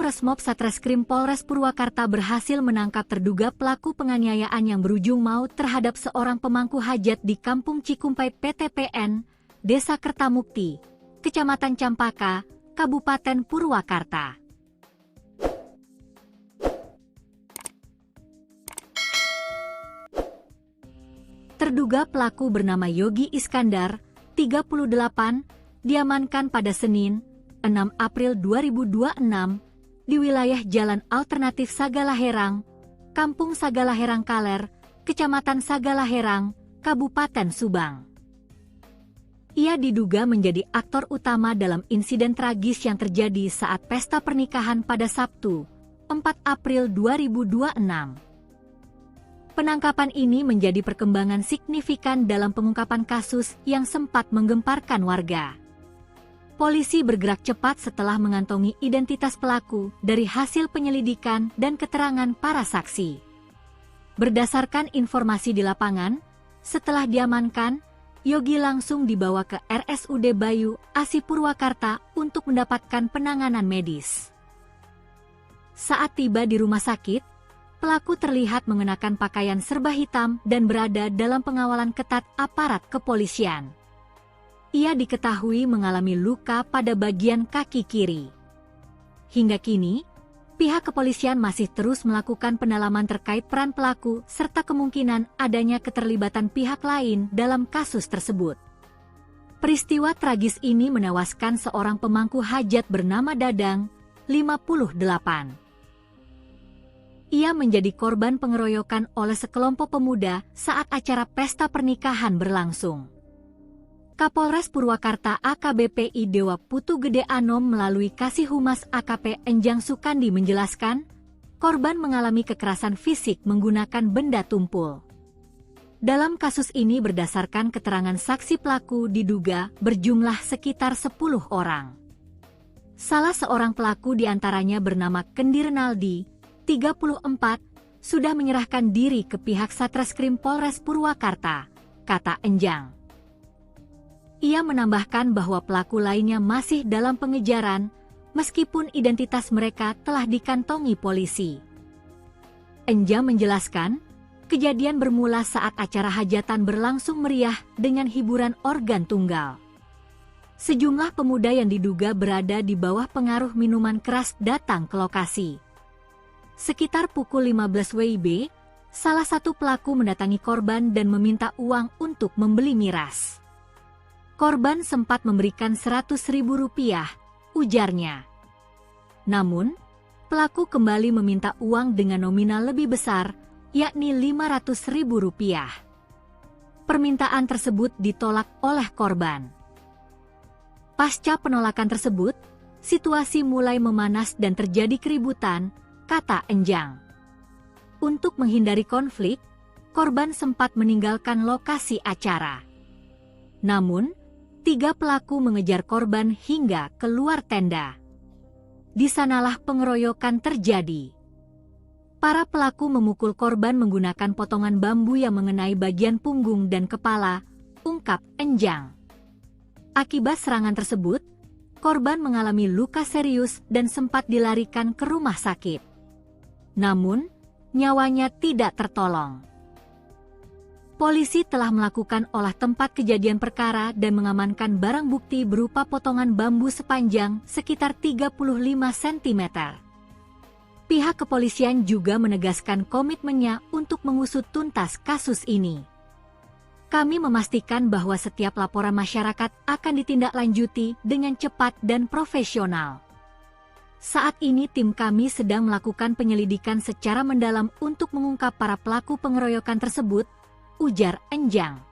Resmob Satreskrim Polres Purwakarta berhasil menangkap terduga pelaku penganiayaan yang berujung maut terhadap seorang pemangku hajat di Kampung Cikumpai PTPN, Desa Kertamukti, Kecamatan Campaka, Kabupaten Purwakarta. Terduga pelaku bernama Yogi Iskandar, 38, diamankan pada Senin, 6 April 2026, di wilayah Jalan Alternatif Sagalaherang, Kampung Sagalaherang Kaler, Kecamatan Sagalaherang, Kabupaten Subang. Ia diduga menjadi aktor utama dalam insiden tragis yang terjadi saat pesta pernikahan pada Sabtu, 4 April 2026. Penangkapan ini menjadi perkembangan signifikan dalam pengungkapan kasus yang sempat menggemparkan warga. Polisi bergerak cepat setelah mengantongi identitas pelaku dari hasil penyelidikan dan keterangan para saksi. Berdasarkan informasi di lapangan, setelah diamankan, Yogi langsung dibawa ke RSUD Bayu Asi Purwakarta untuk mendapatkan penanganan medis. Saat tiba di rumah sakit, pelaku terlihat mengenakan pakaian serba hitam dan berada dalam pengawalan ketat aparat kepolisian. Ia diketahui mengalami luka pada bagian kaki kiri. Hingga kini, pihak kepolisian masih terus melakukan pendalaman terkait peran pelaku serta kemungkinan adanya keterlibatan pihak lain dalam kasus tersebut. Peristiwa tragis ini menewaskan seorang pemangku hajat bernama Dadang, 58. Ia menjadi korban pengeroyokan oleh sekelompok pemuda saat acara pesta pernikahan berlangsung. Kapolres Purwakarta AKBP I Dewa Putu Gede Anom melalui Kasih Humas AKP Enjang Sukandi menjelaskan, korban mengalami kekerasan fisik menggunakan benda tumpul. Dalam kasus ini berdasarkan keterangan saksi pelaku diduga berjumlah sekitar 10 orang. Salah seorang pelaku diantaranya bernama Kendi Renaldi, 34, sudah menyerahkan diri ke pihak Satreskrim Polres Purwakarta, kata Enjang. Ia menambahkan bahwa pelaku lainnya masih dalam pengejaran, meskipun identitas mereka telah dikantongi polisi. Enjang menjelaskan, kejadian bermula saat acara hajatan berlangsung meriah dengan hiburan organ tunggal. Sejumlah pemuda yang diduga berada di bawah pengaruh minuman keras datang ke lokasi. Sekitar pukul 15 WIB, salah satu pelaku mendatangi korban dan meminta uang untuk membeli miras. Korban sempat memberikan Rp100.000, ujarnya. Namun, pelaku kembali meminta uang dengan nominal lebih besar, yakni Rp500.000. Permintaan tersebut ditolak oleh korban. Pasca penolakan tersebut, situasi mulai memanas dan terjadi keributan, kata Enjang. Untuk menghindari konflik, korban sempat meninggalkan lokasi acara. Namun, 3 pelaku mengejar korban hingga keluar tenda. Di sanalah pengeroyokan terjadi. Para pelaku memukul korban menggunakan potongan bambu yang mengenai bagian punggung dan kepala, ungkap Enjang. Akibat serangan tersebut, korban mengalami luka serius dan sempat dilarikan ke rumah sakit. Namun, nyawanya tidak tertolong. Polisi telah melakukan olah tempat kejadian perkara dan mengamankan barang bukti berupa potongan bambu sepanjang sekitar 35 cm. Pihak kepolisian juga menegaskan komitmennya untuk mengusut tuntas kasus ini. Kami memastikan bahwa setiap laporan masyarakat akan ditindaklanjuti dengan cepat dan profesional. Saat ini tim kami sedang melakukan penyelidikan secara mendalam untuk mengungkap para pelaku pengeroyokan tersebut, ujar Enjang.